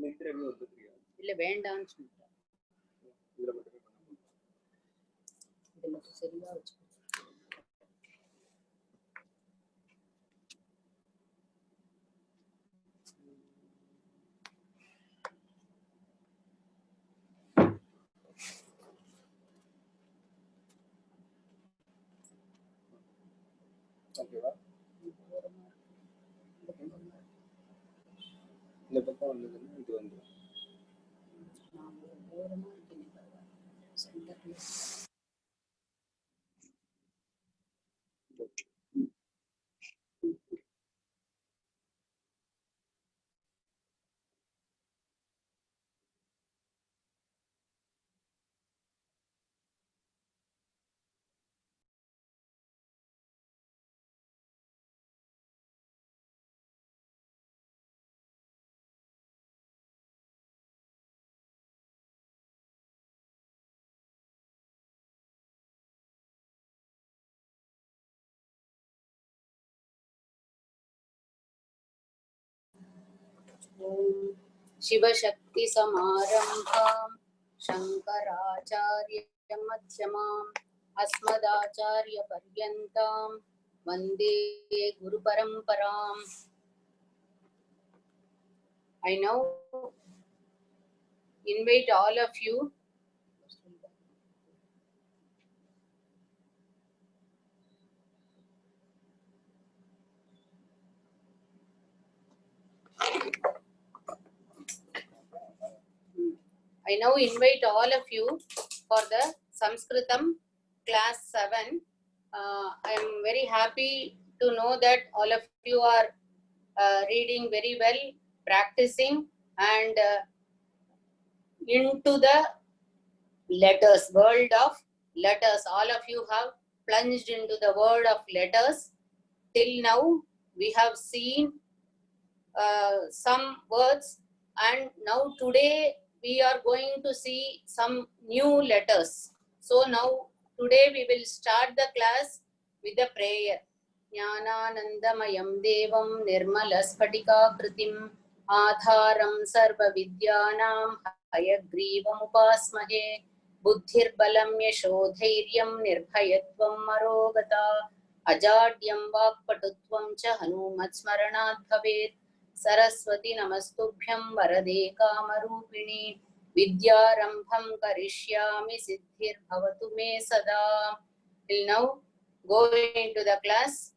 இல்ல வேண்டாம்னு சொல்லிட்டேன். இது மட்டும் சரியா வச்சு ஓகேவா? இந்த பக்கம் வந்ததுன்னா இது வந்துடும். शिवशक्ति समारंभां शंकराचार्य मध्यमाम् अस्मदाचार्य पर्यन्तां वन्दे गुरु परंपराम्. I now invite all of you for the Sanskritam class 7. I am very happy to know that all of you are reading very well, practicing, and into the letters, world of letters. All of you have plunged into the world of letters. Till now, we have seen some words, and now today we are going to see some new letters. So now today we will start the class with a prayer. Jnananandamayam devam nirmalaspatikakritim adharam sarva vidyanam hayagrivam upasmahe buddhir balam yashodhairyam nirbhayatvam marogata ajadyam vakpatutvam cha hanumat smaranat bhavet Saraswati नमस्तुभ्यं वरदे कामरूपिणी विद्यारंभं करिष्यामि सिद्धिर्भवतु मे सदा. Till now, go into the class.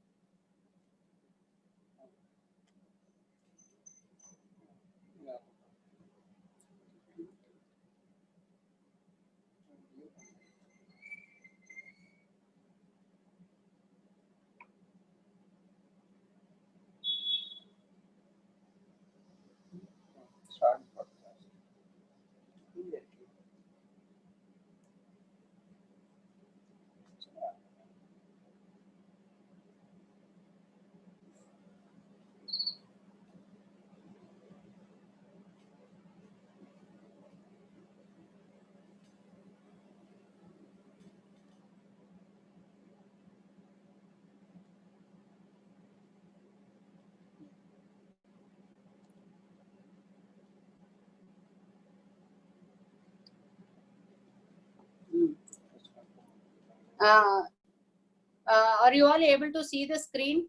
Are you all able to see the screen?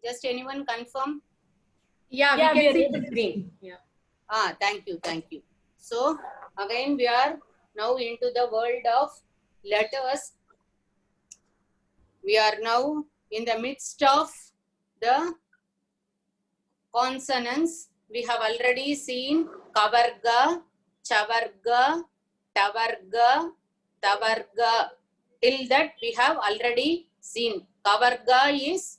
Just anyone confirm? Yeah, we can see the screen. Yeah. Thank you. So again we are now into the world of letters. We are now in the midst of the consonants. We have already seen kavarga, chavarga, tavarga, tavarga. Till that we have already seen. Kavarga is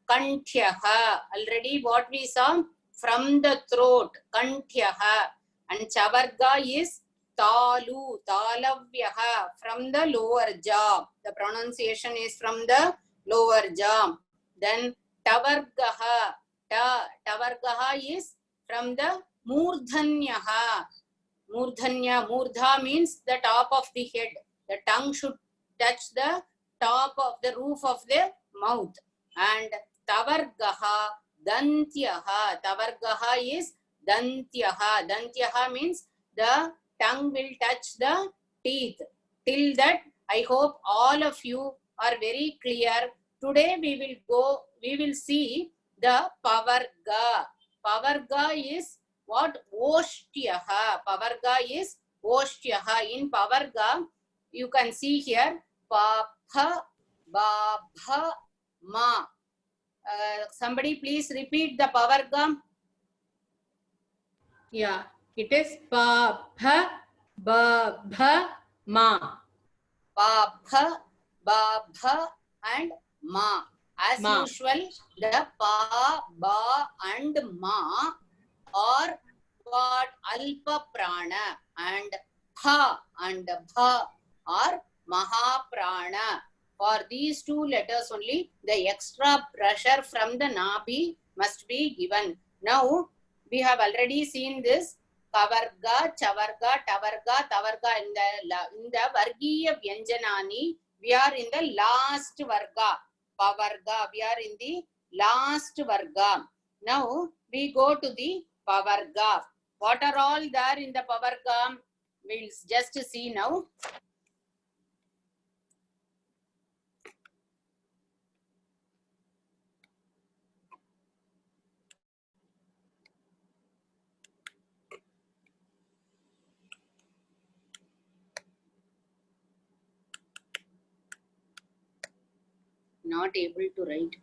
kanthyaha. Already what we saw? From the throat, kanthyaha. And chavarga is talu, talavyaha, from the lower jaw. The pronunciation is from the lower jaw. Then tavargaha. Tavargaha is from the murdhanyaha. Murdhanya, murdha means the top of the head. The tongue should touch the top of the roof of the mouth. And tavargaha, dantyaha. Tavargaha is Dantyaha. Dantyaha means the tongue will touch the teeth. Till that, I hope all of you are very clear. Today we will see the Pavarga. Pavarga is what? Oshtyaha. Pavarga is Oshtyaha. In Pavarga, you can see here, Papha, Babha, Ma. Somebody please repeat the Pavarga. Yeah. It is pa, pha, ba, bha, ma. Babha, Babha and Ma. As Ma. usual, the Pa, Ba and Ma are what? Alpa Prana, and Pha and Bha are Mahaprana. For these two letters only, the extra pressure from the Nabi must be given. Now, we have already seen this Kavarga, Chavarga, Tavarga, Tavarga in the Vargiya Vyanjanani. We are in the last Varga. Pavarga, we are in the last Varga. Now, we go to the Pavarga. What are all there in the Pavarga? We'll just see now. Not able to write.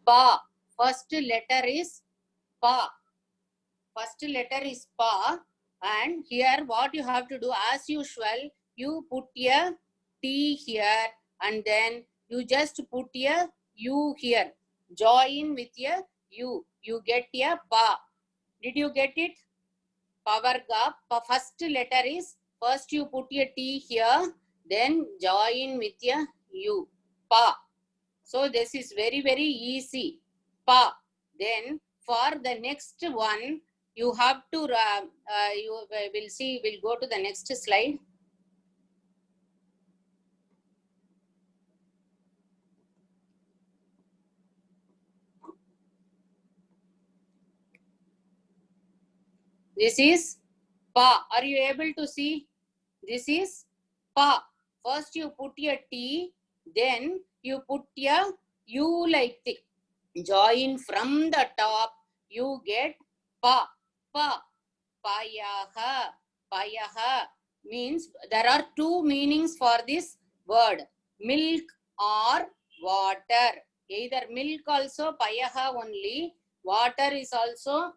Pa. First letter is Pa. First letter is Pa. And here what you have to do, as usual, you put a T here and then you just put a U here. Join with a U. You get a Pa. Did you get it? Pavarga. First letter is, first you put a T here, then join with a U. Pa. So this is very, very easy. Pa. Then for the next one, you have to, you will see, we'll go to the next slide. This is Pa. Are you able to see? This is Pa. First you put a T, then you put a U like this. Join from the top, you get Pa. Pa. Payaha. Payaha means there are two meanings for this word. Milk or water. Either milk also, payaha only. Water is also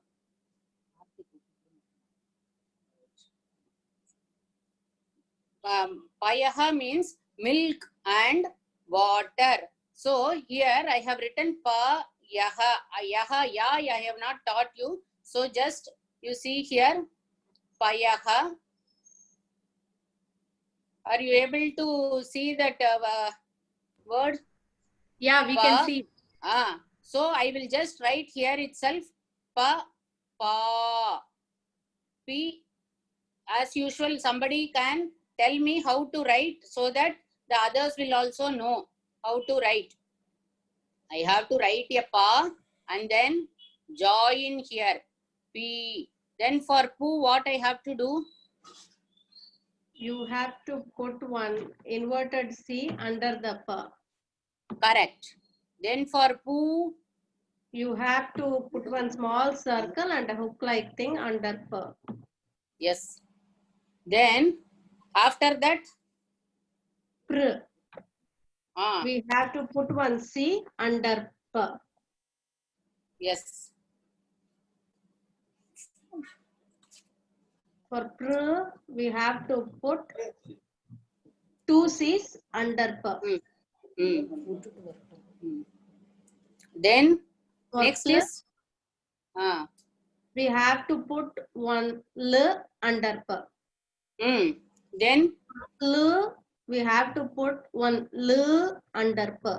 payaha means milk and water. So here I have written pa yaha. Yaha, ya, I have not taught you. So just you see here payaha. Are you able to see that word? Yeah, we Pa. can see. So I will just write here itself pa, pa, p. As usual, somebody can tell me how to write so that the others will also know how to write. I have to write a pa and then join here p. Then for pu, what I have to do? You have to put one inverted C under the pa. Correct. Then for pu, You have to put one small circle and a hook-like thing under pa. yes. Then after that, Pr. ah, We have to put one C under pa. yes. For pr, we have to put two C's under pa. Then For Next pl, is we have to put one l under p. Then L, we have to put one l under p.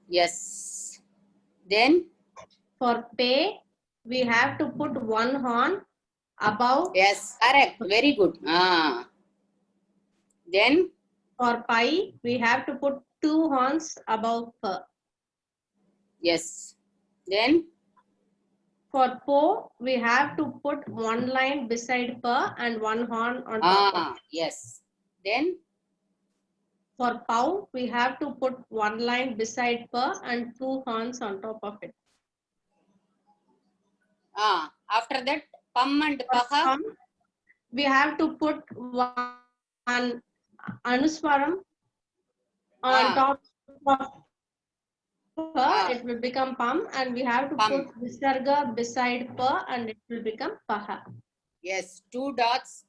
yes. Then For pay, we have to put one horn above. yes, correct. Very good. Then For pi, we have to put two horns above p. yes. Then For po, we have to put one line beside p and one horn on top of it. yes. Then For pow, we have to put one line beside p and two horns on top of it. after that pam and For paha. pum, we have to put one anuswaram on top of p, it will become pam, and we have to Pam. put visarga beside p and it will become paha. Yes, two dots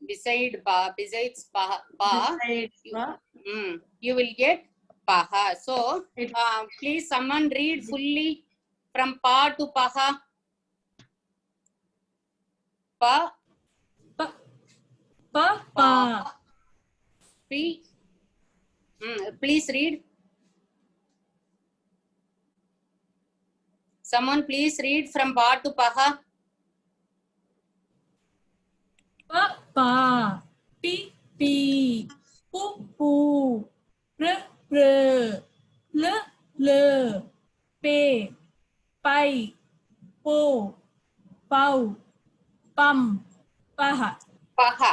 beside pa, besides pa, Besides you, pa, you will get paha. So it, please someone read fully from pa to paha. Pa, Pa. Pa. Pa. P. Please read. Someone please read from pa to paha. Pa. Pa. Pi. Pi. Pu. Pu. R. R. L. L. Pe. Pai. Po. Pau. Pum. Paha. Paha.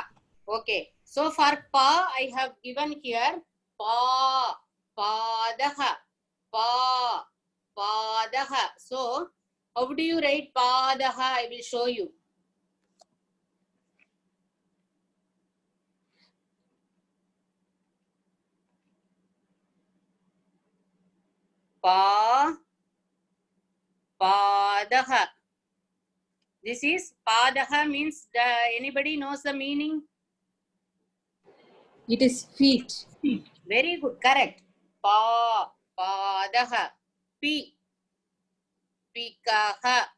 Okay. So for pa, I have given here pa, padaha, pa, padaha. So how do you write padaha? I will show you. Pa, padaha. This is padaha means anybody knows the meaning? It is feet. Very good, correct. Pa, padaha. Pi, pikaha.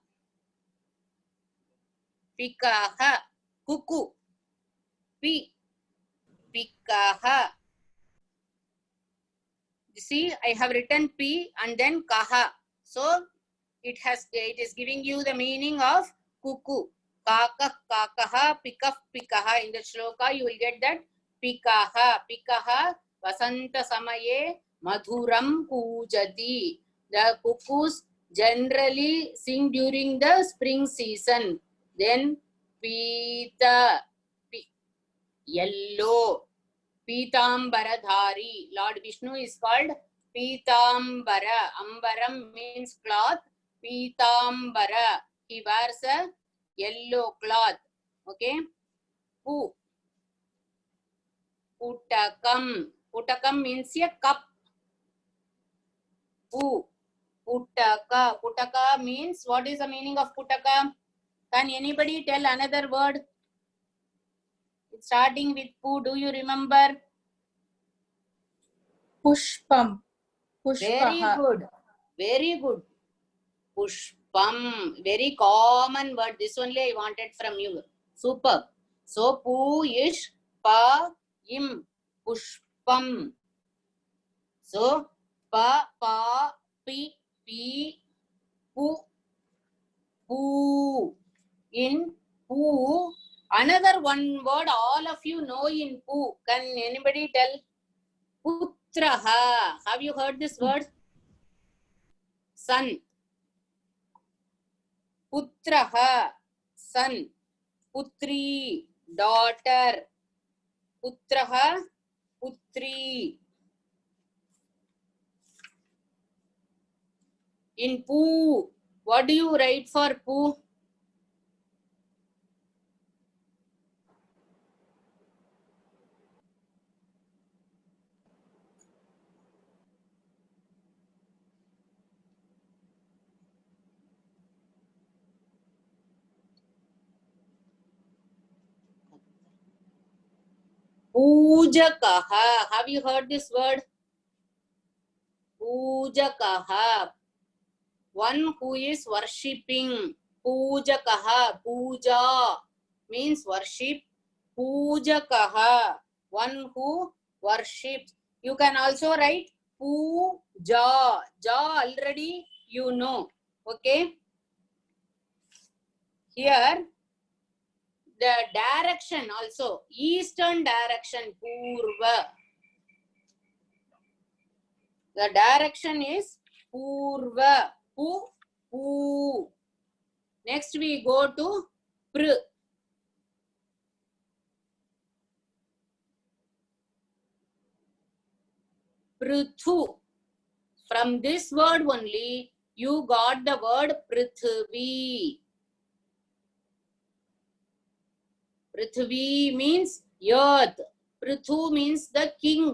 Pikaha. Kuku. Pi, pikaha. You see, I have written P and then kaha. So it is giving you the meaning of kuku. Kaka, kakaha, pikaf, pikaha. In the shloka, you will get that pikaha. Pikaha, vasanta samaye, madhuram kujati. The cuckoos generally sing during the spring season. Then pita, yellow. Pitambaradhari. Lord Vishnu is called Pitambara. Ambaram means cloth. Pitambara. He wears a yellow cloth. Okay. Pu. Putakam. Putakam means a cup. Pu. Putaka. Putaka means, what is the meaning of putaka? Can anybody tell another word? It's starting with pu. Do you remember? Pushpam. Very Pushpaha. good. Very good. Pushpam. Very common word. This only I wanted from you. Super. So, pu ish pa im. Pushpam. So, pa pi pu pu. In pu. Another one word all of you know in pu. Can anybody tell? Putraha. Have you heard this word? Son. Putraha. Son. Putri. Daughter. Putraha. Putri. In pu, what do you write for pu? Pujakaha. Have you heard this word? Pujakaha. one who is worshipping. Pujakaha, puja means worship. Pujakaha, one who worships. You can also write puja. Ja already you know. Okay. Here the direction also, eastern direction, purva. The direction is purva. Pu. Next we go to pr. Pruthu. From this word only you got the word Prithvi. Prithvi means earth. Prithu means the king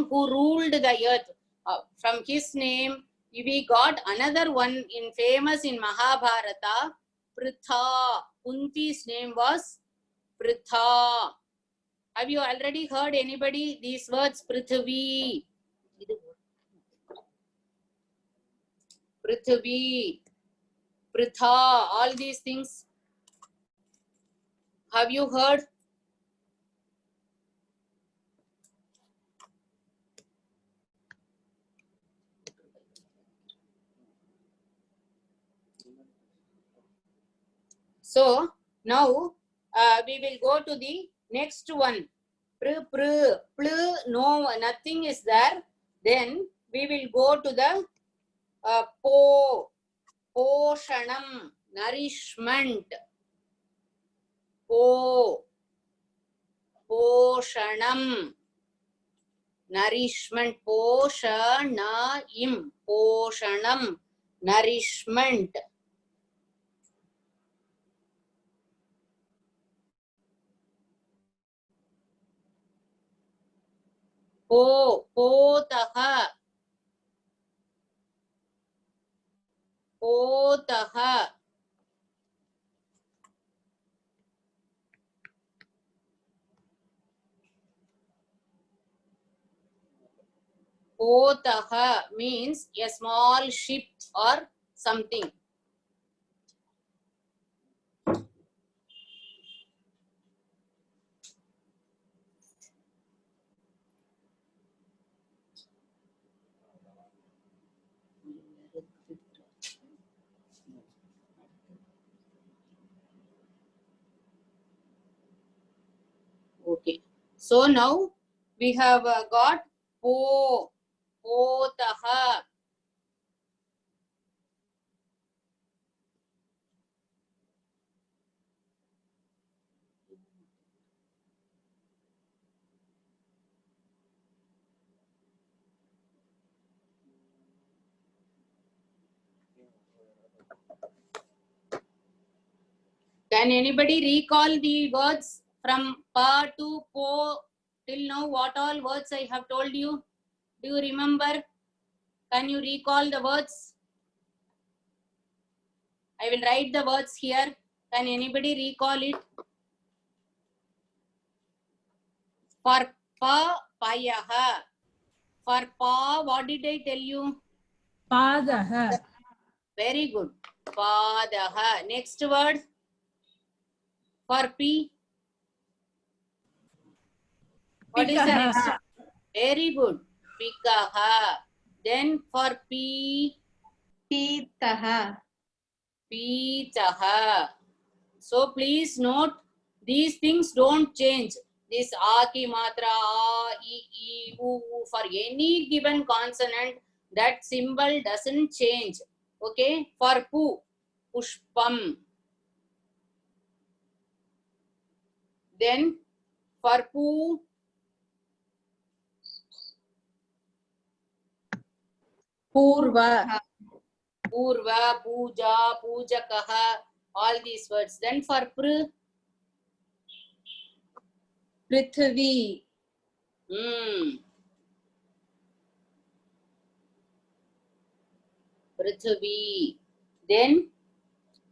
who ruled the earth. From his name, we got another one in famous in Mahabharata, Pritha. Kunti's name was Pritha. Have you already heard anybody these words? Prithvi. Prithvi. Pritha. All these things. Have you heard? So now we will go to the next one. No, nothing is there. Then we will go to the poshanam, nourishment. Poshanam, nourishment. Poshanam, nourishment. Potaha. Potaha. Potaha means a small ship or something. Okay. So now we have got potaha. Can anybody recall the words from pa to po till now? What all words I have told you? Do you remember? Can you recall the words? I will write the words here. Can anybody recall it? For pa, payaha. For pa, what did I tell you? Padaha. Very good. Padaha. Next word. For P. What is the Pikaha. next? Very good. Pikaha. Then for P. Pitaha. Pitaha. So please note, these things don't change. This a ki matra, a, e, u, for any given consonant, that symbol doesn't change. Okay. For pu, pushpam. Then for pu, Purva. purva, puja, pujakaha, all these words. Then for pr, Prithvi. Prithvi. Then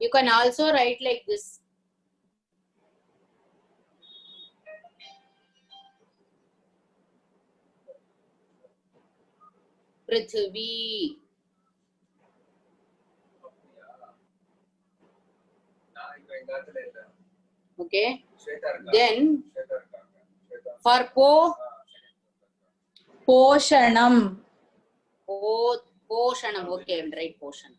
you can also write like this. Prithvi. Okay. Then for po, Poshanam. poshanam. Okay, I'll write poshanam.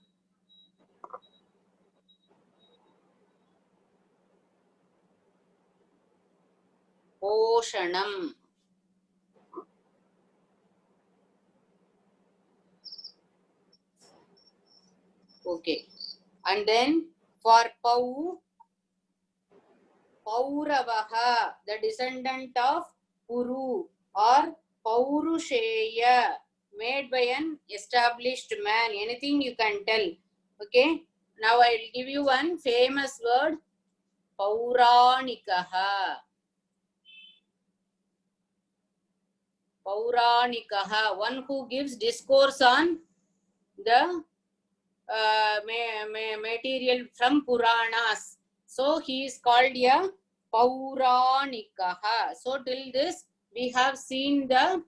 Poshanam. Okay. And then for pau, Pauravaha, the descendant of Puru or Paurusheya, made by an established man. Anything you can tell. Okay. Now I will give you one famous word. Pauranikaha. Pauranikaha. One who gives discourse on the material from Puranas. So he is called a Pauranikaha. So till this we have seen the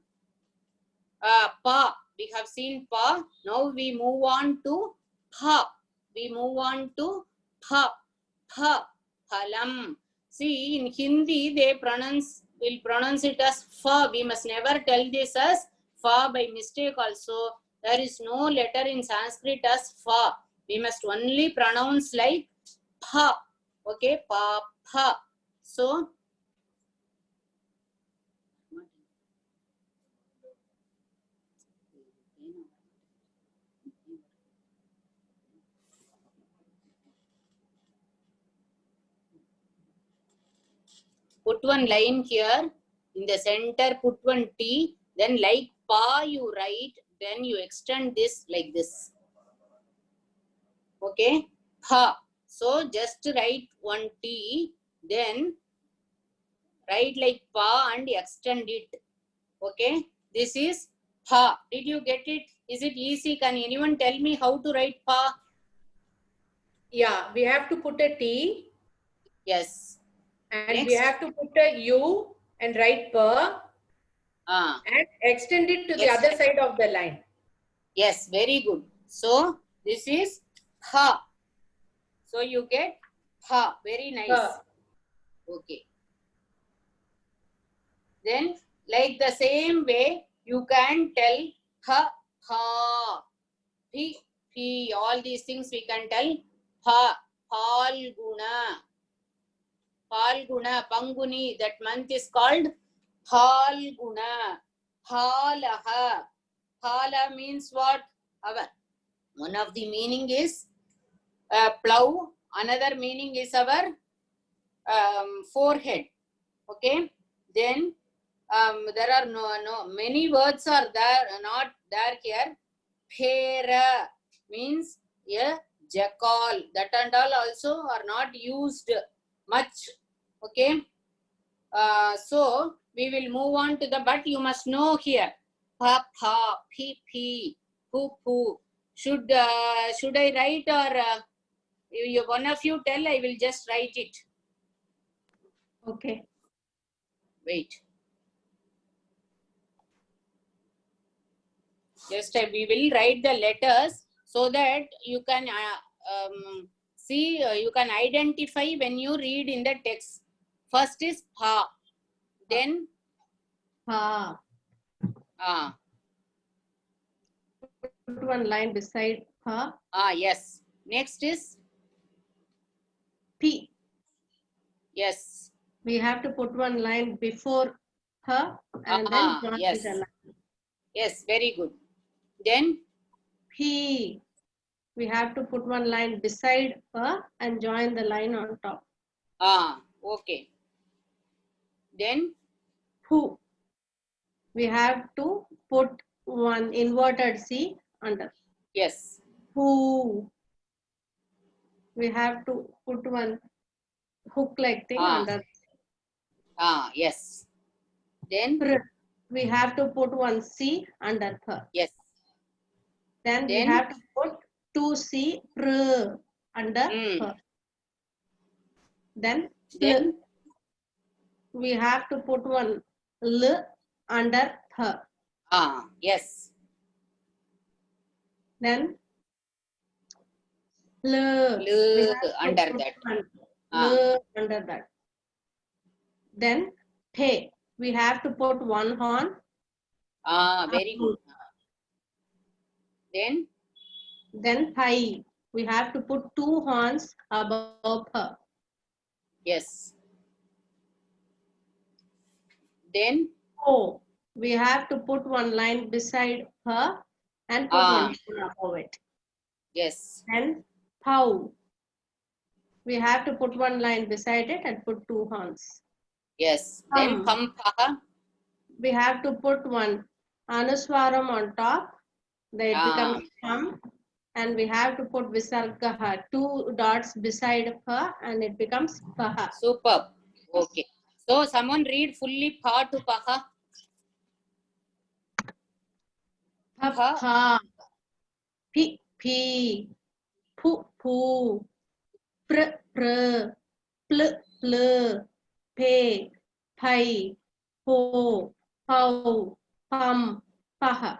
Pa. We have seen Pa. Now we move on to Pa. We move on to Pa. Pa. Phalam. See, in Hindi they will pronounce it as Fa. We must never tell this as Fa by mistake also. There is no letter in Sanskrit as Fa. We must only pronounce like Pa. Okay, Pa, Pa. So, put one line here. In the center, put one T. Then like Pa you write. Then you extend this like this. Okay, Pa. So just write one T. Then write like Pa and extend it. Okay, this is Pa. Did you get it? Is it easy? Can anyone tell me how to write Pa? Yeah, we have to put a T Yes. and we Next. have to put a U and write Pa and extend it to the other side of the line. Yes, very good. So this is Ha. So you get Ha. Very nice. Okay. Then like the same way you can tell Ha, Ha, Pi, Pi. All these things we can tell Ha. Phalguna. Phalguna. Panguni. That month is called Phalguna. Phalaha. Phala means what? Our. One of the meaning is plow. Another meaning is our forehead. Okay. Then there are no many words are there, not there here. Phera means a jackal. That and all also are not used much. Okay. So we will move on to the, but you must know here. Pa, pa, pi, pi, pu, pu. Should I write or one of you tell? I will just write it. Okay. Wait. Just we will write the letters so that you can see, you can identify when you read in the text. First is Pa. Then Pa. Put one line beside Pa. Yes. Next is P. Yes. We have to put one line before her and then join yes. the line. Yes, very good. Then P. We have to put one line beside her and join the line on top. Okay. Then Who. We have to put one inverted C under. Yes. Who. We have to put one hook like thing under. Yes. Then we have to put one C under her. Yes. Then we have to put 2C under her. Then we have to put one L under her. Yes. Then L under that. under that. Then te, we have to put one horn. Very good. Then Thai, we have to put two horns above her. yes. Then Oh, we have to put one line beside her and put one horn above it. yes. And how? We have to put one line beside it and put two horns. Yes. Then Pampaha. We have to put one Anuswaram on top. Then it becomes Pam. And we have to put Visargaha, two dots beside her, and it becomes Paha. Superb. Okay. So someone read fully Pa to Paha. Pa, Pi, Pi, Pu, Pu, Pr, Pr, Pl, Pl, Pe, Pai, Po, Pau, Pam, Paha.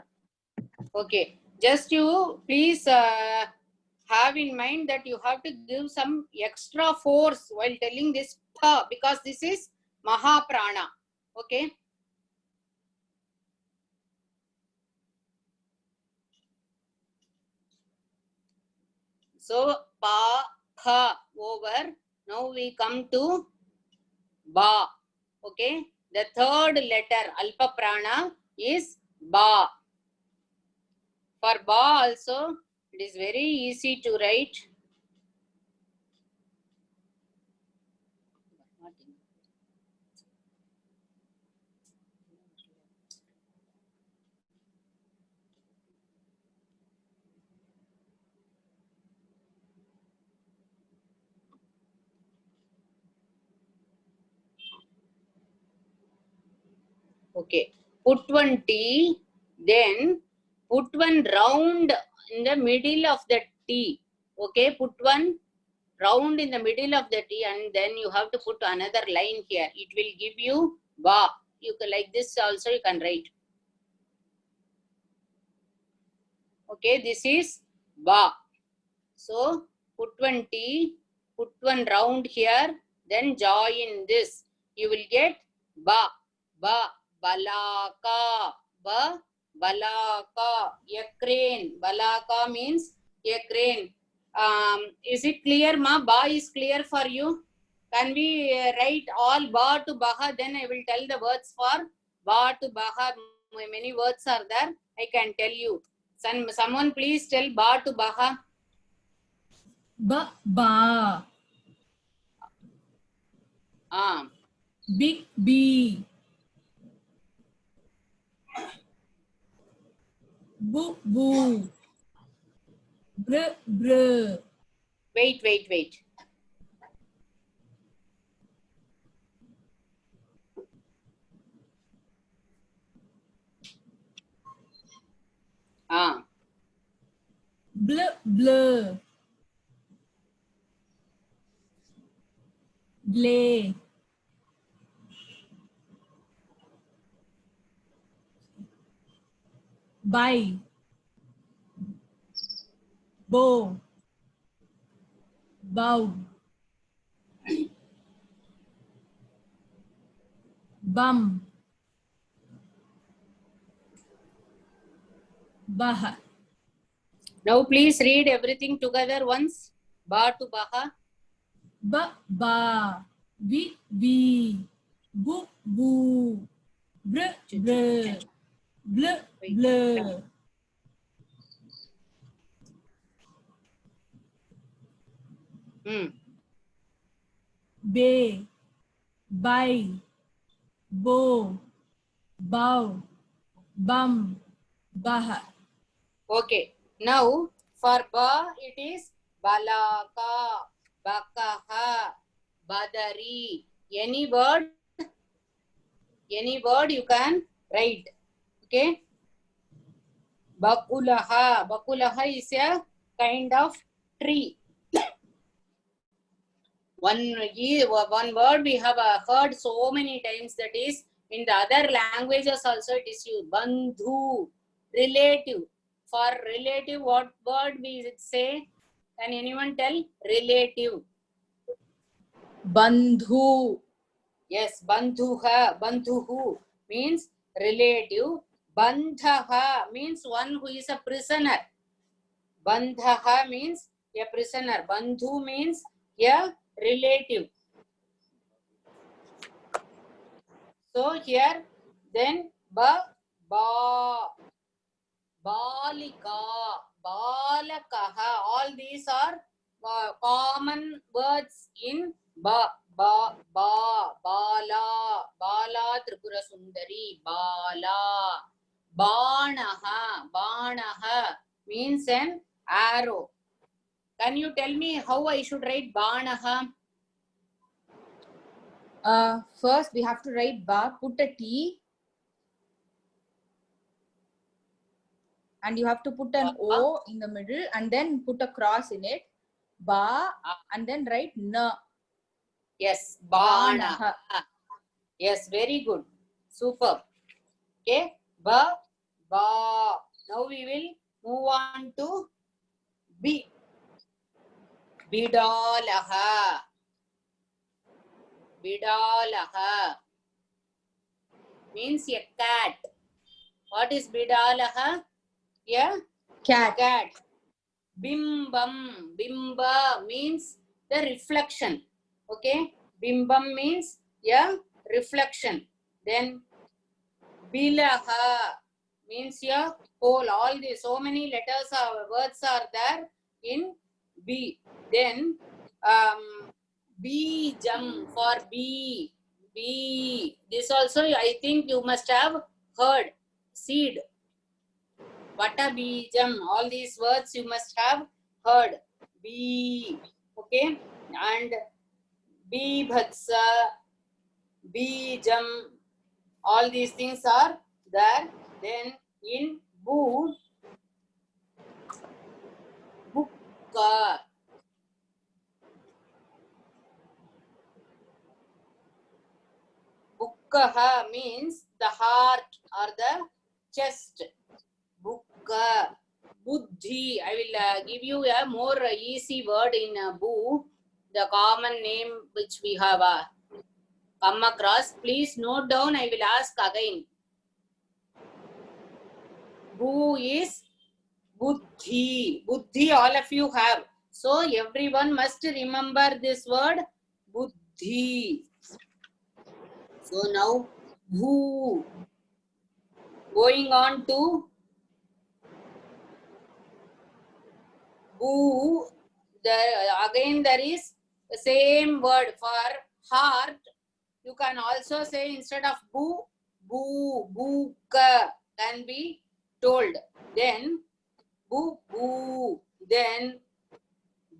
Okay. Just you please have in mind that you have to give some extra force while telling this Pa, because this is Mahaprana. Okay. So Pa, Pha over. Now we come to Ba. Okay. The third letter Alpa Prana is Ba. For Ba also, it is very easy to write. Okay. Put one T, then put one round in the middle of the T. Okay. Put one round in the middle of the T, and then you have to put another line here. It will give you Ba. You can, like this also you can write. Okay, this is Ba. So put one T, put one round here, then join this. You will get Ba. Ba. Balaka. Ba. Balaka. A crane. Balaka means a crane. Is it clear, ma? Ba is clear for you? Can we write all Ba to Baha? Then I will tell the words for Ba to Baha. Many words are there. I can tell you. Someone please tell Ba to Baha. Ba, ba. Big B. Bu, bu. Br, br. Wait. Bl, bl. Blay. By. Bow. Bow. Bum. Baha. Now please read everything together once. Ba to Baha. Ba, ba. Vi. Bu, bu. Br, br. Bl, bl. Bay. By. Bow. Bow. Bum. Baha. Okay. Now for Ba it is Balaka, Bakaha, Badari. Any word you can write. Okay. Bakulaha. Bakulaha is a kind of tree. One word we have heard so many times, that is in the other languages also it is used. Bandhu, relative. For relative, what word we say? Can anyone tell? Relative. Bandhu. Yes, bandhuha, bandhuhu means relative. Bandhaha means one who is a prisoner. Bandhaha means a prisoner. Bandhu means a relative. So here, then ba, balika, balakaha. All these are common words in ba, bala, Tripura Sundari, bala. Banaha means an arrow. Can you tell me how I should write banaha? First we have to write ba, put a T, and you have to put an O in the middle and then put a cross in it. Ba, and then write na. Yes, banaha. Yes, very good. Super. Okay, ba. Now we will move on to B. Bidalaha. Means a cat. What is bidalaha? Yeah, cat. Bimbam. Bimba means the reflection. Okay, bimbam means reflection. Then bilaha means whole. All these so many letters or words are there in B. Then Bijam for B. This also I think you must have heard. Seed. Vata Bijam. All these words you must have heard. B. Okay. And Bibhatsa, Bijam. All these things are there. Then in Bu, Bukka. Bukkaha means the heart or the chest. Bukka. Buddhi. I will give you a more easy word in Bu, the common name which we have come across. Please note down. I will ask again. Bu is Buddhi. Buddhi all of you have. So everyone must remember this word Buddhi. So now Bhu. Going on to Bhu. Again there is the same word for heart. You can also say instead of Bu, Buka can be told. Then Bu. Then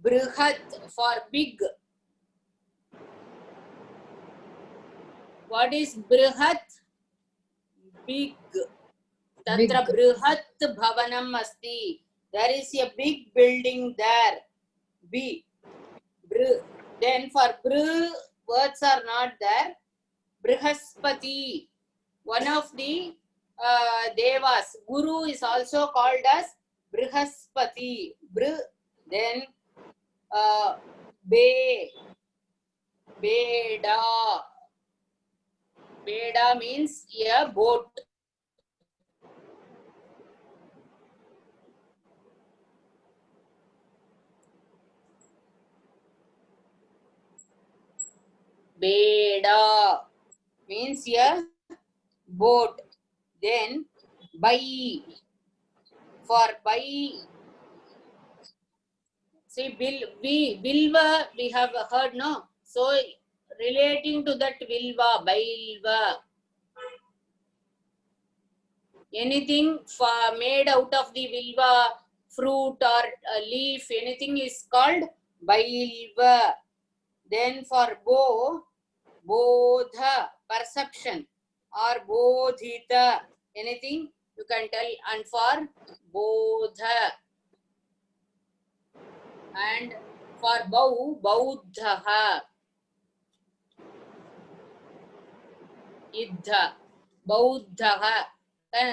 Brihat for big. What is Brihat? Big. Tatra Brihat Bhavanam Asti. There is a big building there. B. Then for Br, words are not there. Brihaspati. One of the Devas. Guru is also called as Brihaspati. Then Beda. Beda means a boat. Beda means a boat. Then Bai. For Bai. See, Bilva we have heard, no? So relating to that Bilva, Bailva. Anything made out of the Bilva fruit or leaf, anything is called Bailva. Then for Bo, Bodha, perception, or Bodhita, anything you can tell. And for Bodha. And for Bau, Bauddha. Iddha, Bauddha.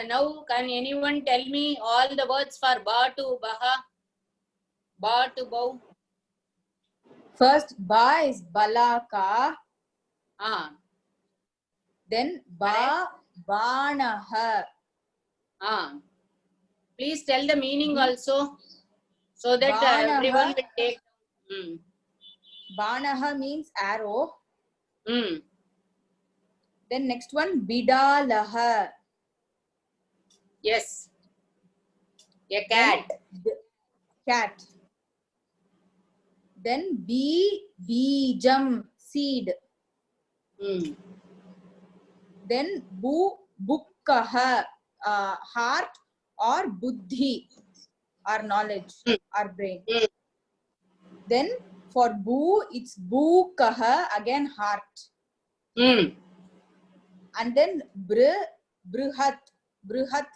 Now, can anyone tell me all the words for Ba to Baha? Ba to Bau? First ba is balaka, Ah, then ba banaha. ah. Please tell the meaning also, so that Banaha. everyone will take. Hmm. Banaha means arrow. Hmm. Then next one bidalaha. Yes. A cat. Cat. Then bijam, seed. Hmm. Then bukkaha, heart or buddhi, or knowledge, or brain. Hmm. Then for it's bukaha, again heart. Hmm. And then bruhat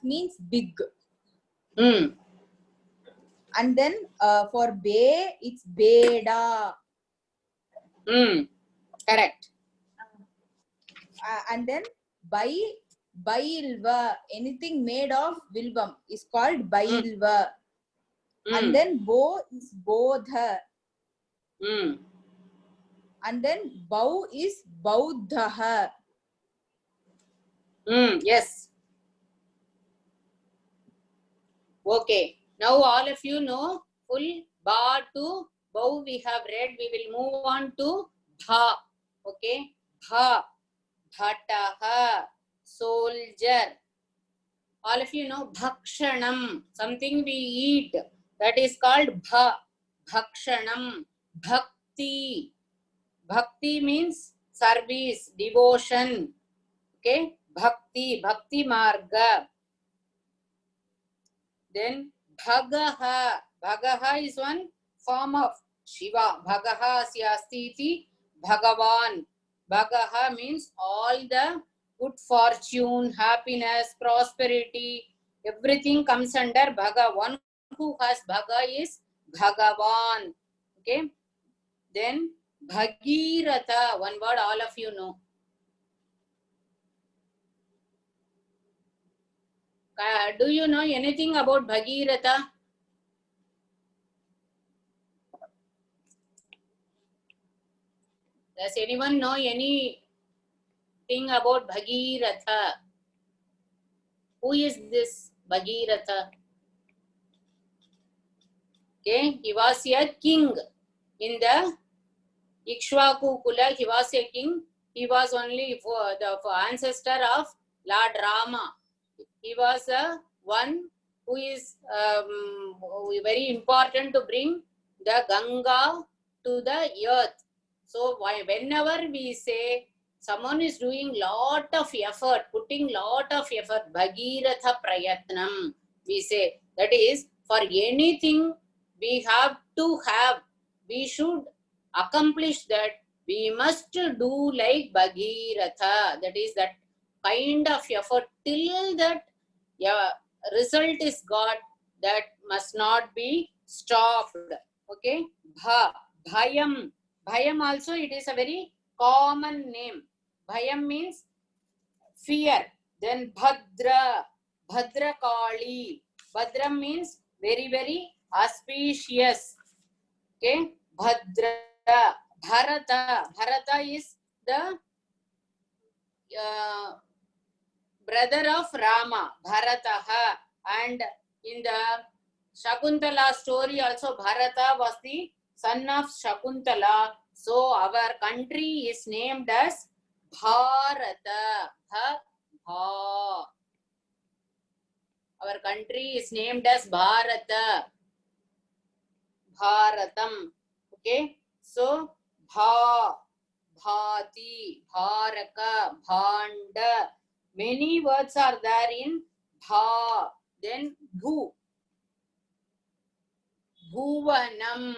means big. Hmm. And then for be, it's beda. Hmm. Correct. And then bailva, anything made of vilvam is called bailva. Hmm. And then bo is bodha. Hmm. And then bau is baudhaha. Hmm. Yes. Okay. Now all of you know full ba to bow we have read. We will move on to bha. Okay. Bha. Bhataha. Soldier. All of you know bhakshanam. Something we eat. That is called bha. Bhakshanam. Bhakti. Bhakti means service, devotion. Okay. Bhakti. Bhakti marga. Then Bhagaha. Bhagaha is one form of Shiva. Bhagaha asyasti iti Bhagavan. Bhagaha means all the good fortune, happiness, prosperity, everything comes under Bhaga. One who has Bhaga is Bhagavan. Okay. Then Bhagiratha. One word all of you know. Do you know anything about Bhagiratha? Does anyone know anything about Bhagiratha? Who is this Bhagiratha? Okay, he was a king in the Ikshvaku Kula. He was a king. He was only for the ancestor of Lord Rama. He was the one who is very important to bring the Ganga to the earth. So whenever we say someone is doing lot of effort, putting lot of effort, Bhagiratha Prayatnam, we say that is for anything we have to have, we should accomplish that, we must do like Bhagiratha. That is that kind of effort till that result is got, that must not be stopped. Okay. Bhayam. Bhayam also it is a very common name. Bhayam means fear. Then Bhadra. Bhadra Kali. Bhadra means very, very auspicious. Okay. Bhadra. Bharata. Bharata is the brother of Rama, Bharataha. And in the Shakuntala story also, Bharata was the son of Shakuntala. So our country is named as Bharata. Bha. Our country is named as Bharata. Bharatam. Okay. So Bha, Bhati, Bharaka, Bhanda. Many words are there in Bha. Then Bhu. Bhuvanam.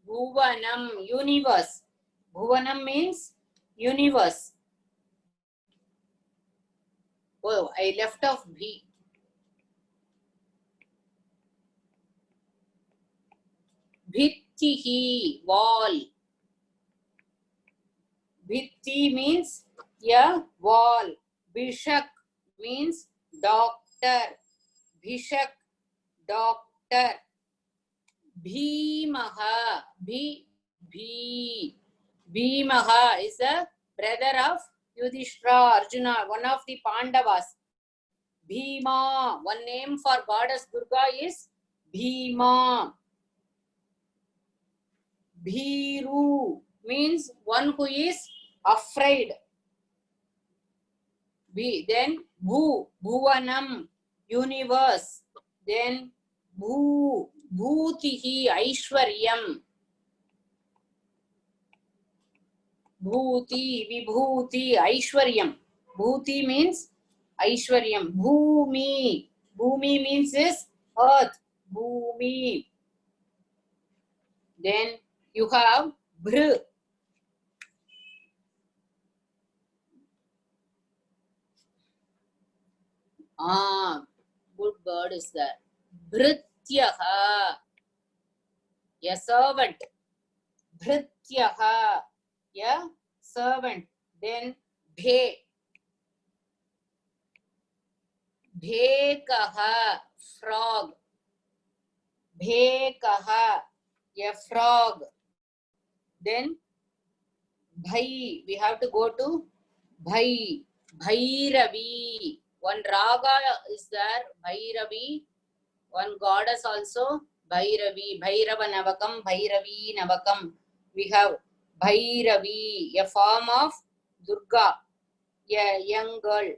Bhuvanam, universe. Bhuvanam means universe. Oh, I left off B. Bhittihi, wall. Bhitti means a wall. Bishak means doctor. Bhishak, doctor. Bhima. Bhimaha. Bhimaha is the brother of Yudhishthira, Arjuna, one of the Pandavas. Bhima. One name for goddess Durga is Bhima. Bhiru means one who is afraid. Then Bhuvanam, universe. Then Bhutihi, Aishwaryam. Bhuti, Vibhuti, Aishwaryam. Bhuti means Aishwaryam. Bhumi. Bhumi means is earth. Bhumi. Then you have Bhr. Good word is that. Bhrityaha. A servant. Bhrityaha. A servant. Then Bhe. Bhekaha. Frog. Bhekaha. A frog. Then Bhai. We have to go to Bhai. Bhairavi. One raga is there. Bhairavi. One goddess also. Bhairavi. Bhairava Navakam. Bhairavi Navakam. We have Bhairavi. A form of Durga. A young girl.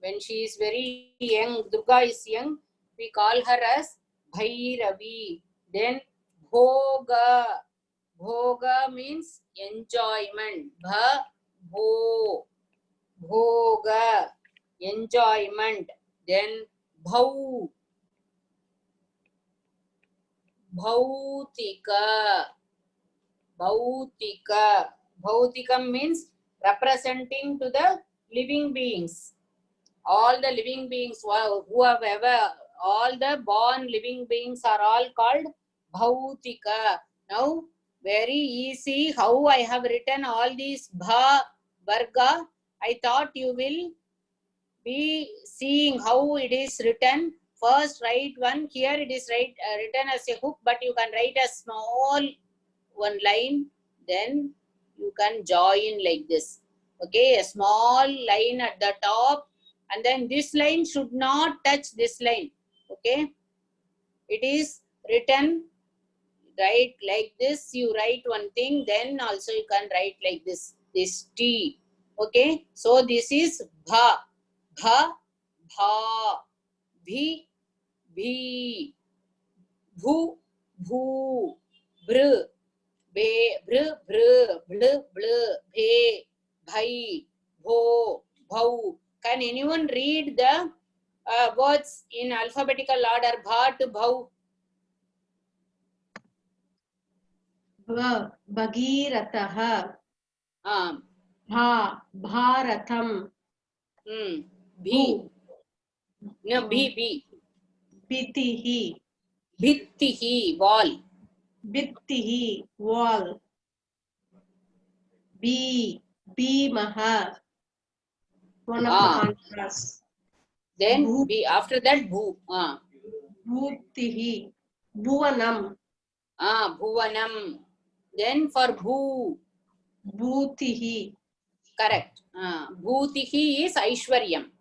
When she is very young, Durga is young, we call her as Bhairavi. Then Bhoga. Bhoga means enjoyment. Bhoga. Enjoyment. Then Bhau. Bhautika. Bhautika. Bhautikam means representing to the living beings. All the living beings who have ever, all the born living beings are all called Bhautika. Now, very easy how I have written all these Bha, Varga. I thought you will be seeing how it is written. First, write one. Here it is written as a hook, but you can write a small one line. Then you can join like this. Okay, a small line at the top. And then this line should not touch this line. Okay. It is written right like this. You write one thing. Then also you can write like this. This T. Okay. So this is Bha. Bha. Bha. Bhi. Bhi. Bhu. Bhu. Br. Be. Br. Br. Bl. Bl. Bhe. Bhai. Bho. Bhau. Can anyone read the words in alphabetical order? Bha to Bhau. Bhagirataha. Bha. Bharatham. Bhi. No, Bhi. Bitihi. Bhittihi. Wall. Bittihi. Wall. Bhimaha. One of the contrasts. Then B. After that, Bhu. Bhutihi. Bhuvanam. Bhuvanam. Then for Bhu. Bhutihi. Correct. Bhutihi is Aishwaryam.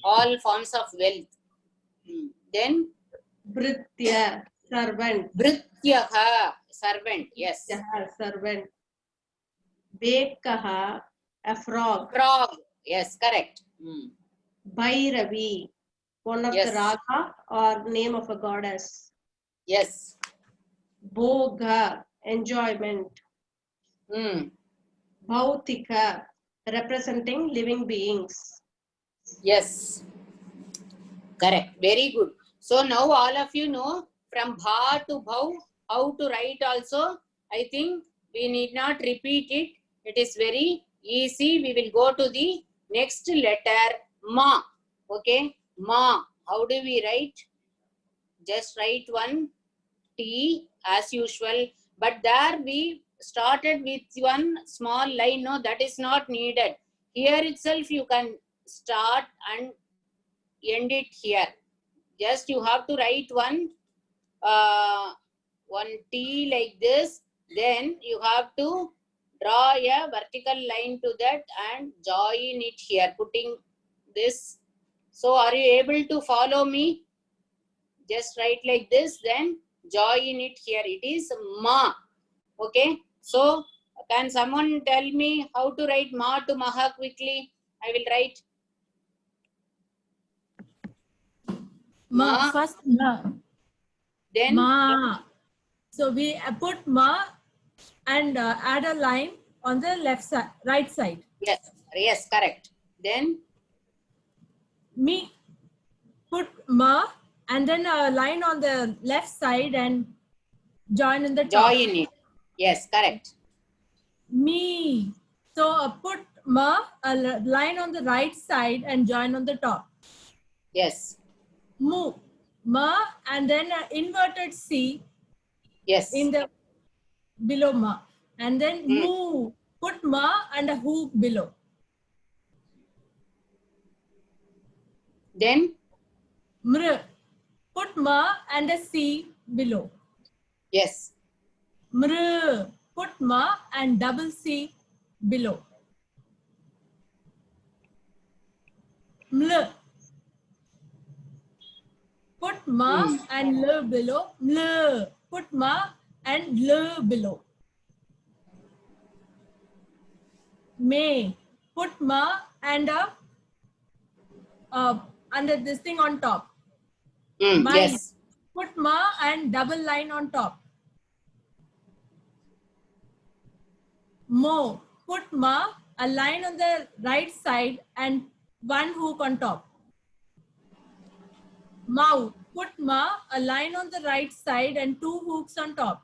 All forms of wealth. Then Bhritya. Servant. Bhrityaha. Servant. Yes. Servant. Bekaha. A frog. Frog. Yes, correct. Bhairavi. One of the raga or name of a goddess. Yes. Bhoga. Enjoyment. Bhautika. Representing living beings. Yes. Correct. Very good. So now all of you know from Bha to Bhau how to write also. I think we need not repeat it. It is very easy. We will go to the next letter Ma. Okay. Ma. How do we write? Just write one T as usual. But there we started with one small line. No, that is not needed. Here itself you can start and end it here. Just you have to write one one T like this, then you have to draw a vertical line to that and join it here, putting this. So are you able to follow me? Just write like this, then join it here. It is ma. Okay. So can someone tell me how to write ma to maha quickly? I will write. Ma. First ma. Then Ma. So we put ma and add a line on the left side, right side. yes, correct. Then Me. Put ma and then a line on the left side and join in the top. join it. Yes, correct. Me. So put ma, a line on the right side and join on the top. Yes. Mu. Ma and then inverted C Yes. in the below ma. And then mu. Put ma and a hook below. Then Mr. Put ma and a C below. yes. Mr. Put ma and double C below. Ml. Put ma and l below. Ml. Put ma and l below. May. Put ma and under this thing on top. Mai. Yes. Put ma and double line on top. Mo. Put ma, a line on the right side and one hook on top. Mau. Put ma, a line on the right side and two hooks on top.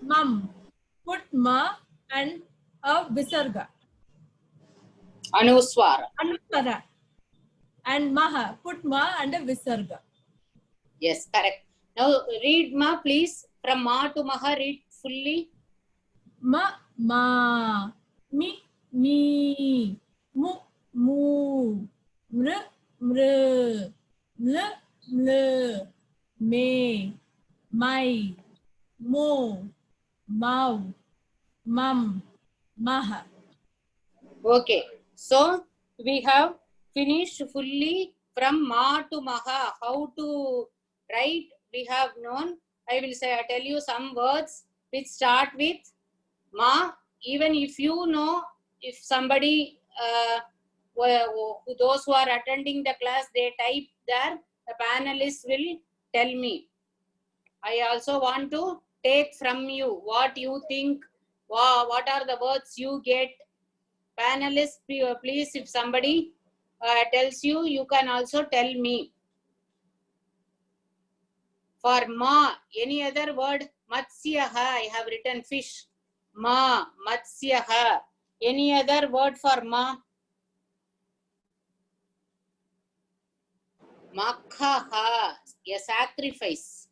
Mum. Put ma and a visarga. Anuswara. Anuswara. And maha. Put ma and a visarga. Yes, correct. Now read ma, please. From ma to maha, read fully. Ma, ma. Mi, mi. Mu, mu. Mr, mr. Ml, ml. Me, mai. Mo, mau. Mum, maha. Okay. So we have finished fully from ma to maha. How to write we have known. I will say, I tell you some words which start with ma. Even if you know, if somebody, those who are attending the class, they type there, the panelists will tell me. I also want to take from you what you think, what are the words you get. Panelists, please, if somebody tells you, you can also tell me. For ma, any other word? Matsyaha, I have written fish. Ma, matsyaha. Any other word for ma? Makhaha, a sacrifice.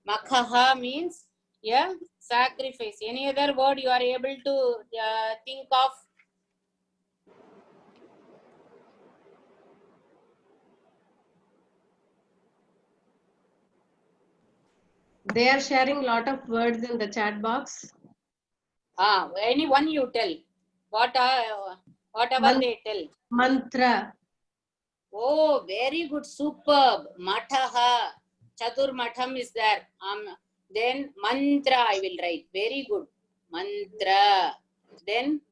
Makhaha means a sacrifice. Any other word you are able to think of? They are sharing a lot of words in the chat box. Any one you tell. Whatever they tell. Mantra. Oh, very good, superb. Mataha, Chatur Matham is there. Then mantra I will write. Very good. Mantra. Then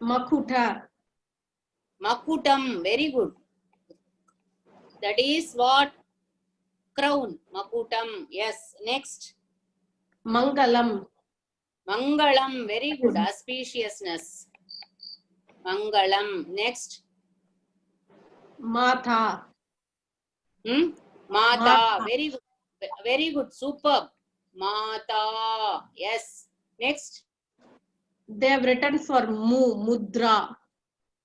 Makuta. Makutam. Very good. That is what? Crown. Makutam. Yes. Next. Mangalam. Mangalam. Very good. Auspiciousness. Mangalam. Next. Mata. Mata. Mata. Very good. Very good. Superb. Mata. Yes. Next. They have written for mudra.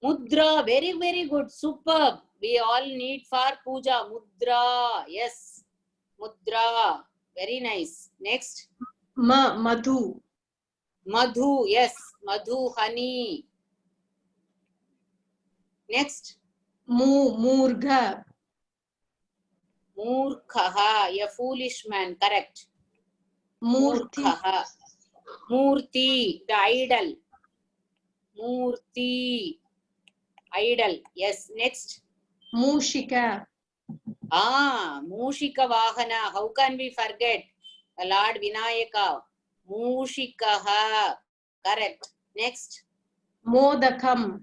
Mudra. Very, very good. Superb. We all need for puja. Mudra. Yes. Mudra. Very nice. Next. Madhu. Madhu. Yes. Madhu. Honey. Next. Murga. Murkhaha, a foolish man, correct. Murti. Murkhaha. Murti, the idol. Murti, idol. Yes, next. Mushika. Mushika Vahana. How can we forget Lord Vinayaka? Mushikaha. Correct. Next. Modakam.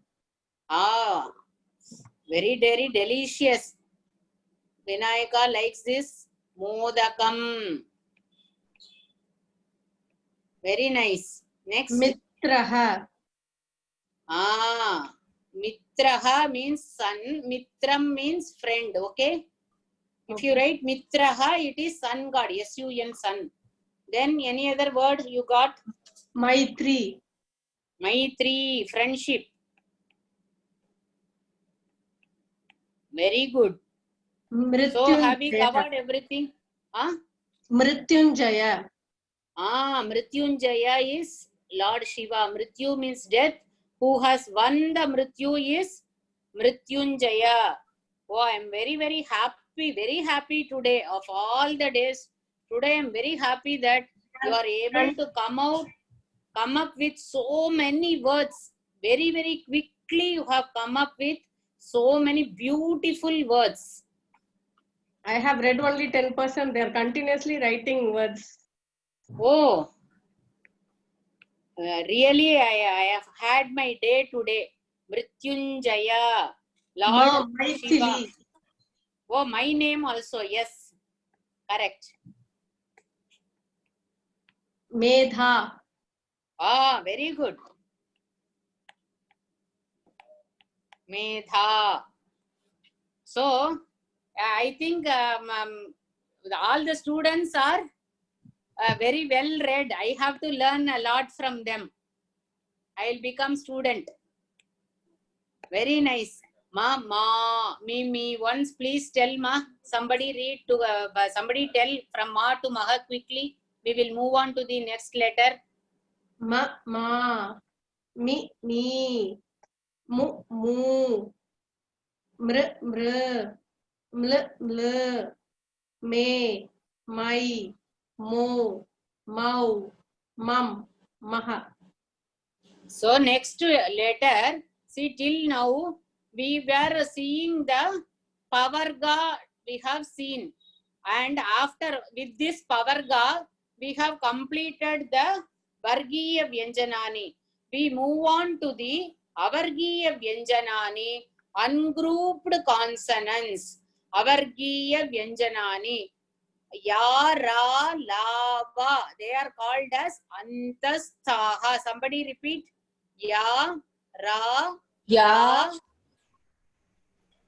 Very, very delicious. Vinayaka likes this. Modakam. Very nice. Next. Mitraha. Mitraha means son. Mitram means friend. Okay. If you write Mitraha, it is sun god. S-U-N, sun. Then any other word you got? Maitri. Maitri, friendship. Very good. So have we covered everything? Mrityunjaya. Mrityunjaya is Lord Shiva. Mrityu means death. Who has won the Mrityu is Mrityunjaya. Oh, I am very, very happy today. Of all the days, today I am very happy that you are able to come up with so many words. Very, very quickly you have come up with so many beautiful words. I have read only 10%. They are continuously writing words. Oh, really, I have had my day today. Mrityunjaya, Lord Shiva. Oh, my name also, yes. Correct. Medha. Very good. Medha. So, I think all the students are very well read. I have to learn a lot from them. I will become student. Very nice. Ma, me. Once please tell Ma. Somebody read to, somebody tell from Ma to Maha quickly. We will move on to the next letter. Ma. Mi. Mu. Mr. Ml. Me. My. Mo. Mau. Mum. Maha. So next letter, see till now we were seeing the Pavarga we have seen, and after with this Pavarga we have completed the Vargiya Vyanjanani. We move on to the Avargiya Vyanjanani, ungrouped consonants. Avargiya Vyanjanani. Ya, Ra, La, Va. They are called as Antasthaha. Somebody repeat. Ya, Ra, Ya,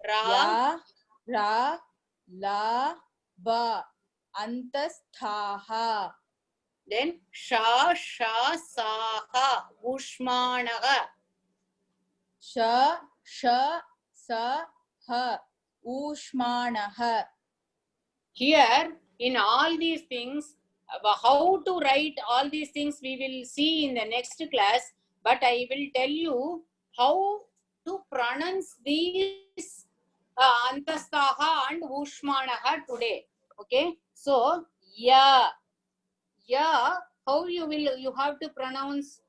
Ra, Ra, La, Va. Antasthaha. then Sha, Saha. Ushmanaha. Sa, Ha. Ushmanaha. Here, in all these things, how to write all these things we will see in the next class. But I will tell you how to pronounce these Antasthaha and Ushmanaha today. Okay. So, ya. How you have to pronounce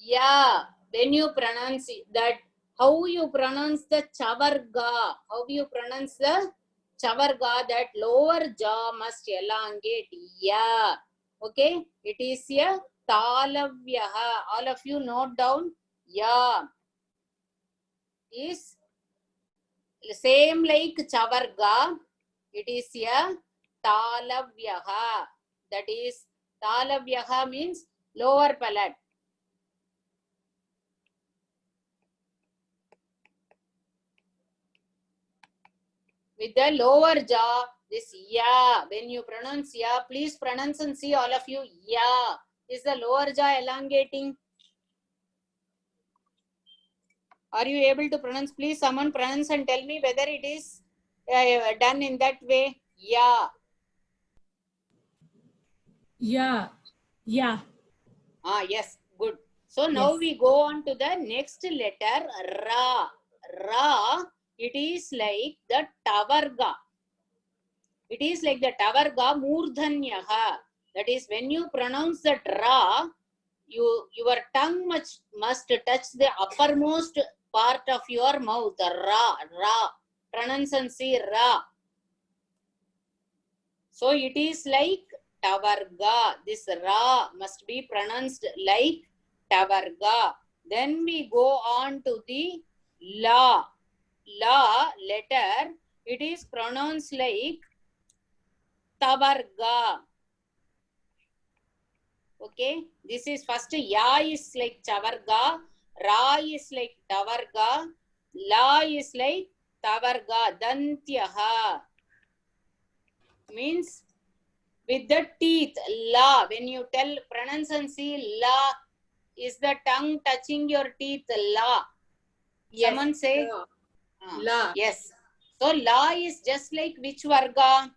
ya. When you pronounce that, how you pronounce the Chavarga. How you pronounce the Chavarga, that lower jaw must elongate. Ya. Okay. It is a Talavyaha. All of you note down. Ya is same like Chavarga. It is a Talavyaha. That is, Talavyaha means lower palate. With the lower jaw, this ya. When you pronounce ya, please pronounce and see all of you. Ya. Is the lower jaw elongating? Are you able to pronounce? Please someone pronounce and tell me whether it is done in that way. Ya. Yeah. Yes, good. So now we go on to the next letter, Ra. Ra, it is like the Tavarga. It is like the tavarga murdhanyaha. That is, when you pronounce that ra, your tongue must touch the uppermost part of your mouth. Ra. Pronounce and see ra. So it is like tavarga. This ra must be pronounced like tavarga. Then we go on to the la. La letter. It is pronounced like tavarga. Okay, this is first ya is like chavarga, ra is like tavarga, la is like tavarga, dantyaha. Means with the teeth, la. When you tell, pronounce and see la, is the tongue touching your teeth? La. Yes. Someone say? La. Yes. So la is just like which varga?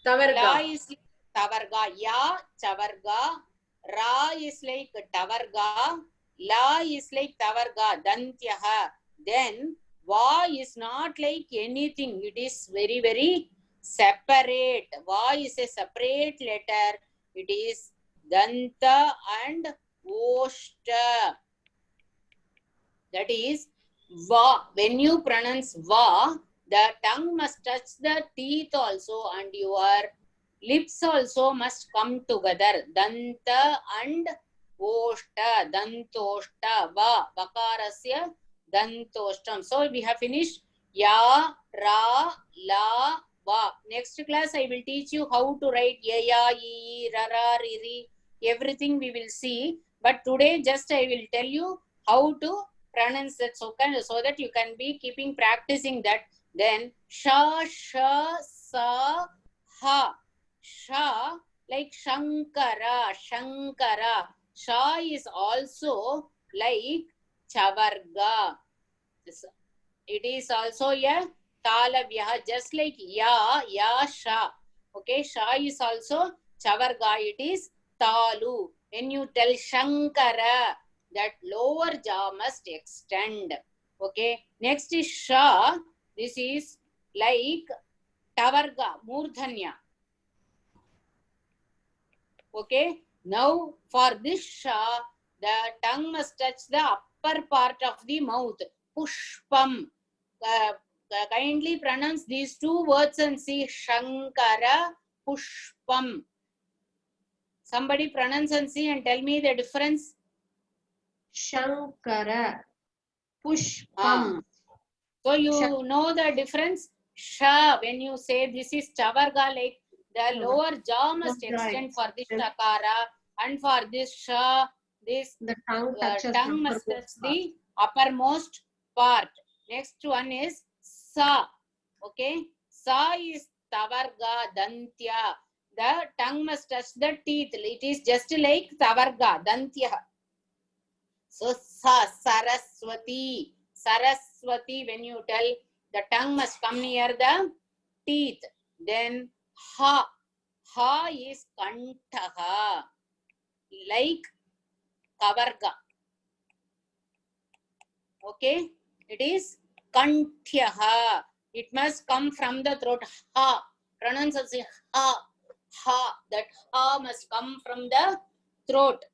Tavarga. La is like tavarga. Ya, chavarga. Ra is like tavarga. La is like tavarga. Dantyaha. Then va is not like anything. It is very, very separate. Va is a separate letter. It is danta and oshta. That is va. When you pronounce va, the tongue must touch the teeth also, and your lips also must come together. Danta and oshta. Dantoshta. Va. Vakarasya dantoshtam. So we have finished ya, ra, la, va. Next class I will teach you how to write ya, ya, yi, ra, ra, ri, ri. Everything we will see. But today just I will tell you how to pronounce that, so that you can be keeping practicing that. Then sha, sha, sa, ha. Sha like shankara. Sha is also like chavarga. It is also a talavya, just like ya, sha. Okay, sha is also chavarga. It is talu. When you tell shankara, that lower jaw must extend. Okay, next is sha. This is like tavarga, murdhanya. Okay, now for this sha, the tongue must touch the upper part of the mouth. Pushpam. Kindly pronounce these two words and see shankara, pushpam. Somebody pronounce and see and tell me the difference. Shankara. Pushpam. So you know the difference. Sha, when you say this is chavarga, like the lower jaw must extend for this shakara, and for this sha, this The tongue touches tongue must touch the uppermost part. Next one is sa. Okay, sa is tavarga, dantya. The tongue must touch the teeth. It is just like tavarga, dantya. So sa, saraswati. Saraswati, when you tell, the tongue must come near the teeth. Then ha. Ha is kantaha, like kavarga. Okay, it is kantyaha. It must come from the throat. Ha. Pronounce as ha. Ha. That ha must come from the throat.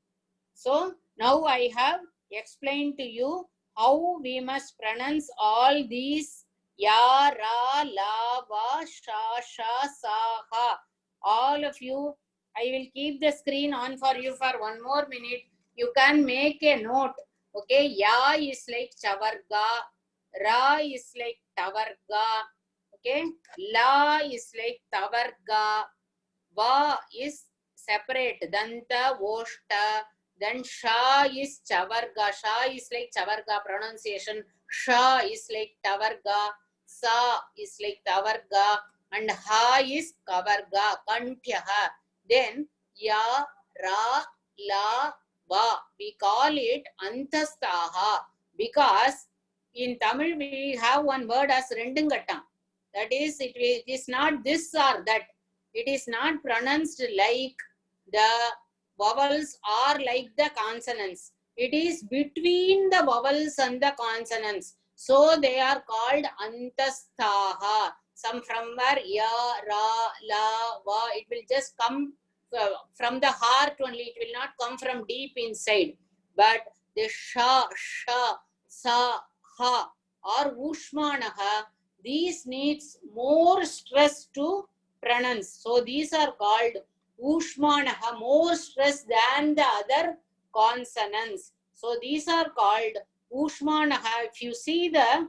So now I have explained to you how we must pronounce all these ya, ra, la, va, sha, sha, sa, ha. All of you, I will keep the screen on for you for 1 more minute. You can make a note. Okay, ya is like chavarga, ra is like tavarga, okay, la is like tavarga, va is separate, danta, voshta. Then sha is chavarga. Sha is like chavarga pronunciation. Sha is like tavarga. Sa is like tavarga. And ha is kavarga, kantyaha. Then ya, ra, la, va. We call it antastaha because in Tamil we have one word as rendungattam. That is, it is not this or that. It is not pronounced like the vowels are like the consonants. It is between the vowels and the consonants. So they are called antastaha. some from where, ya, ra, la, va, it will just come from the heart only. It will not come from deep inside. But the sha, sha, sa, ha, or ushmanaha, these needs more stress to pronounce. So these are called ushmanaha, more stress than the other consonants. So these are called ushmanaha. If you see the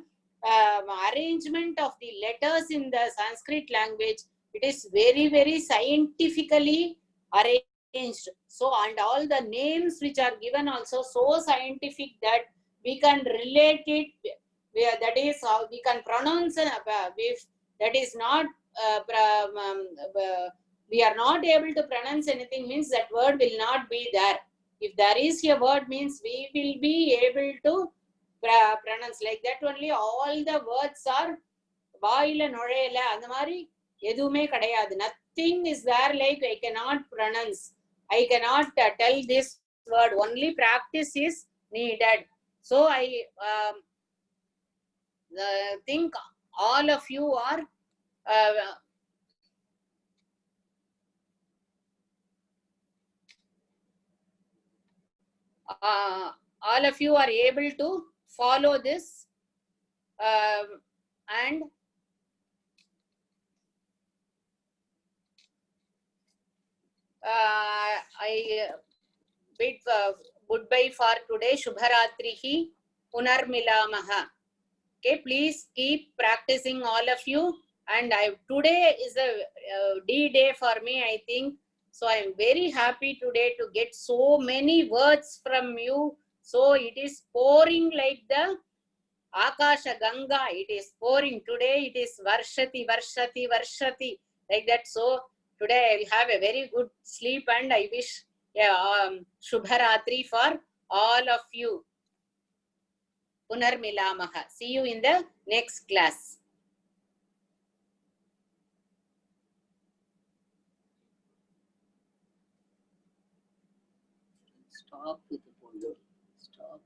arrangement of the letters in the Sanskrit language, it is very, very scientifically arranged. So, and all the names which are given also so scientific that we can relate it, that is how we can pronounce, if that is not, we are not able to pronounce anything, means that word will not be there. If there is a word, means we will be able to pronounce. Like that only all the words are vaila nozhayala, அந்த மாதிரி எதுவுமே கிடையாது. Nothing is there like I cannot pronounce, I cannot tell this word. Only practice is needed. So I think all of you are all of you are able to follow this, and I bid goodbye for today. Shubharatrihi, Punarmilamaha. Okay, please keep practicing, all of you. And today is a D-day for me, I think. So I am very happy today to get so many words from you. So it is pouring like the Akasha Ganga. It is pouring. Today it is Varshati, Varshati, Varshati, like that. So today I will have a very good sleep, and I wish Shubharatri for all of you. Punarmilamaha. See you in the next class. Stop with the poll. Stop.